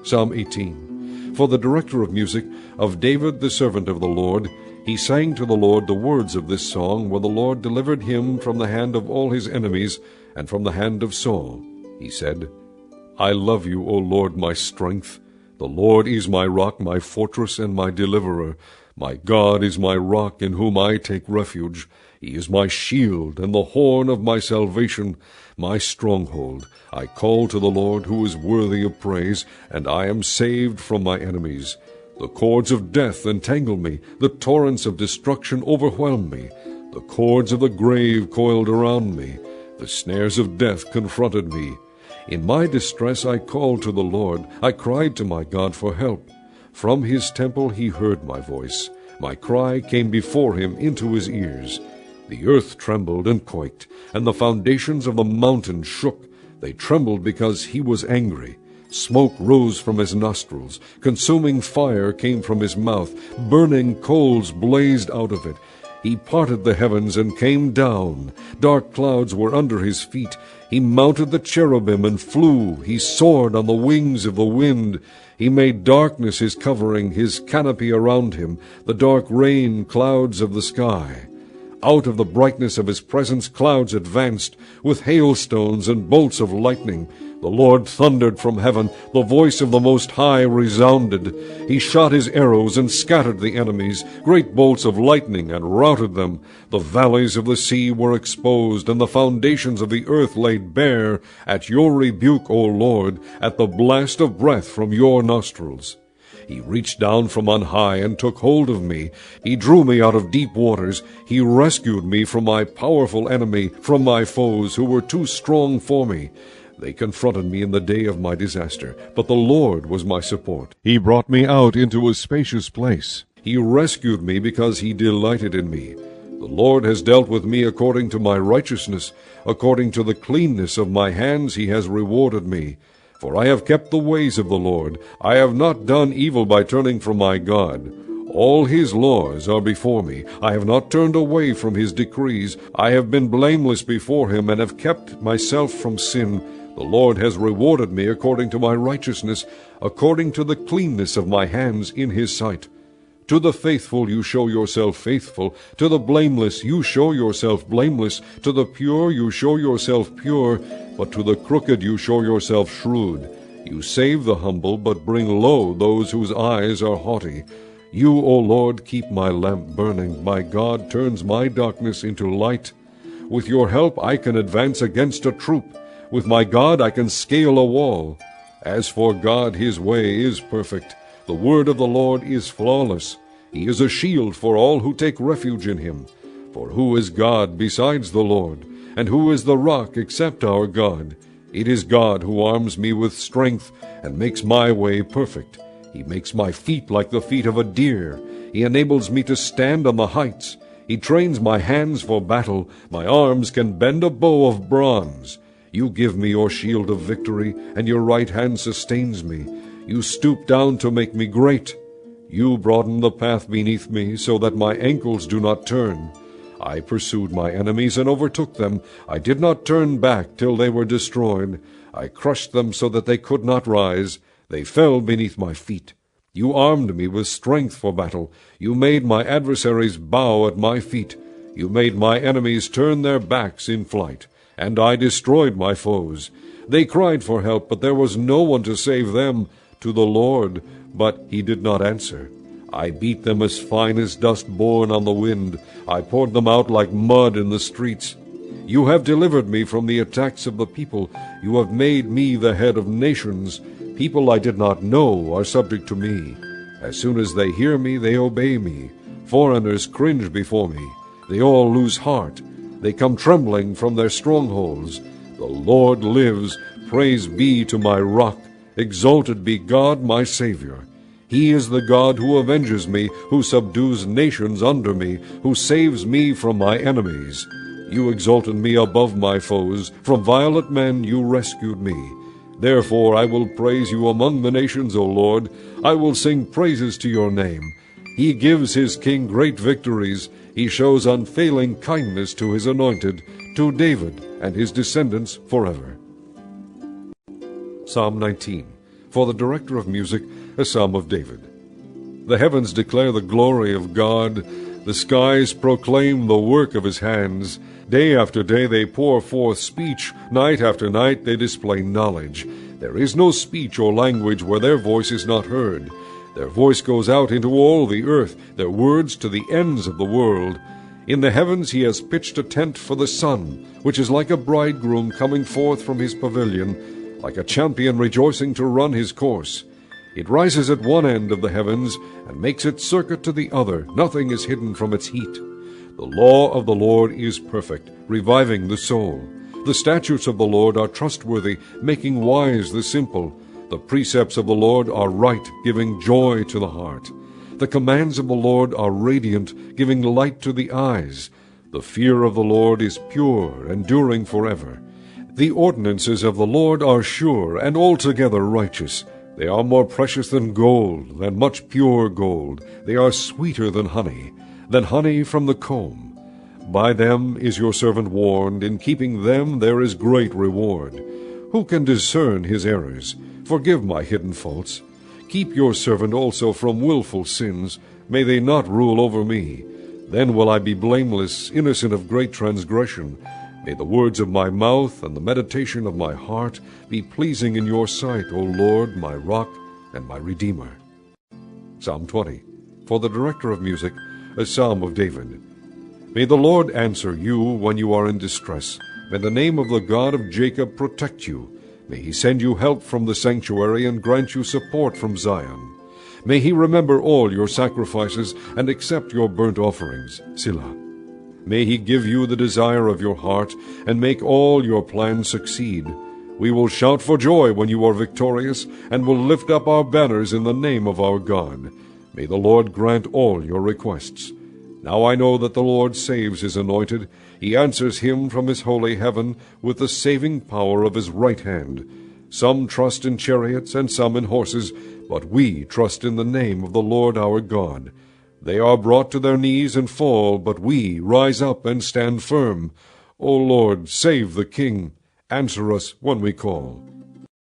Psalm 18. For the director of music, of David the servant of the Lord, he sang to the Lord the words of this song, when the Lord delivered him from the hand of all his enemies, and from the hand of Saul. He said, I love you, O Lord, my strength. The Lord is my rock, my fortress, and my deliverer. My God is my rock, in whom I take refuge. He is my shield, and the horn of my salvation, my stronghold. I call to the Lord, who is worthy of praise, and I am saved from my enemies. The cords of death entangled me, the torrents of destruction overwhelmed me. The cords of the grave coiled around me, the snares of death confronted me. In my distress I called to the Lord, I cried to my God for help. From his temple he heard my voice. My cry came before him into his ears. The earth trembled and quaked, and the foundations of the mountains shook. They trembled because he was angry. Smoke rose from his nostrils. Consuming fire came from his mouth. Burning coals blazed out of it. He parted the heavens and came down. Dark clouds were under his feet. He mounted the cherubim and flew. He soared on the wings of the wind. He made darkness his covering, his canopy around him, the dark rain clouds of the sky. Out of the brightness of his presence clouds advanced, with hailstones and bolts of lightning. The Lord thundered from heaven, the voice of the Most High resounded. He shot his arrows and scattered the enemies, great bolts of lightning, and routed them. The valleys of the sea were exposed, and the foundations of the earth laid bare, at your rebuke, O Lord, at the blast of breath from your nostrils. He reached down from on high and took hold of me. He drew me out of deep waters. He rescued me from my powerful enemy, from my foes who were too strong for me. They confronted me in the day of my disaster, but the Lord was my support. He brought me out into a spacious place. He rescued me because he delighted in me. The Lord has dealt with me according to my righteousness. According to the cleanness of my hands he has rewarded me. For I have kept the ways of the Lord. I have not done evil by turning from my God. All his laws are before me. I have not turned away from his decrees. I have been blameless before him, and have kept myself from sin. The Lord has rewarded me according to my righteousness, according to the cleanness of my hands in his sight. To the faithful you show yourself faithful. To the blameless you show yourself blameless. To the pure you show yourself pure. But to the crooked you show yourself shrewd. You save the humble, but bring low those whose eyes are haughty. You, O Lord, keep my lamp burning. My God turns my darkness into light. With your help I can advance against a troop. With my God I can scale a wall. As for God, his way is perfect. The word of the Lord is flawless. He is a shield for all who take refuge in him. For who is God besides the Lord? And who is the rock except our God? It is God who arms me with strength and makes my way perfect. He makes my feet like the feet of a deer. He enables me to stand on the heights. He trains my hands for battle. My arms can bend a bow of bronze. You give me your shield of victory, and your right hand sustains me. You stoop down to make me great. You broaden the path beneath me, so that my ankles do not turn. I pursued my enemies and overtook them. I did not turn back till they were destroyed. I crushed them so that they could not rise. They fell beneath my feet. You armed me with strength for battle. You made my adversaries bow at my feet. You made my enemies turn their backs in flight. And I destroyed my foes. They cried for help, but there was no one to save them. To the Lord, but he did not answer. I beat them as fine as dust borne on the wind. I poured them out like mud in the streets. You have delivered me from the attacks of the people. You have made me the head of nations. People I did not know are subject to me. As soon as they hear me, they obey me. Foreigners cringe before me. They all lose heart. They come trembling from their strongholds. The Lord lives. Praise be to my rock. Exalted be God my Savior. He is the God who avenges me, who subdues nations under me, who saves me from my enemies. You exalted me above my foes. From violent men you rescued me. Therefore I will praise you among the nations, O Lord. I will sing praises to your name. He gives his king great victories. He shows unfailing kindness to his anointed, to David and his descendants forever. Psalm 19. For the director of music, a psalm of David. The heavens declare the glory of God. The skies proclaim the work of his hands. Day after day they pour forth speech. Night after night they display knowledge. There is no speech or language where their voice is not heard. Their voice goes out into all the earth, their words to the ends of the world. In the heavens he has pitched a tent for the sun, which is like a bridegroom coming forth from his pavilion, like a champion rejoicing to run his course. It rises at one end of the heavens, and makes its circuit to the other. Nothing is hidden from its heat. The law of the Lord is perfect, reviving the soul. The statutes of the Lord are trustworthy, making wise the simple. The precepts of the Lord are right, giving joy to the heart. The commands of the Lord are radiant, giving light to the eyes. The fear of the Lord is pure, enduring forever. The ordinances of the Lord are sure, and altogether righteous. They are more precious than gold, than much pure gold. They are sweeter than honey from the comb. By them is your servant warned. In keeping them there is great reward. Who can discern his errors? Forgive my hidden faults. Keep your servant also from willful sins. May they not rule over me. Then will I be blameless, innocent of great transgression. May the words of my mouth and the meditation of my heart be pleasing in your sight, O Lord, my rock and my redeemer. Psalm 20. For the director of music, a psalm of David. May the Lord answer you when you are in distress. May the name of the God of Jacob protect you. May he send you help from the sanctuary and grant you support from Zion. May he remember all your sacrifices and accept your burnt offerings. Selah. May he give you the desire of your heart, and make all your plans succeed. We will shout for joy when you are victorious, and will lift up our banners in the name of our God. May the Lord grant all your requests. Now I know that the Lord saves his anointed. He answers him from his holy heaven with the saving power of his right hand. Some trust in chariots and some in horses, but we trust in the name of the Lord our God. They are brought to their knees and fall, but we rise up and stand firm. O Lord, save the King. Answer us when we call.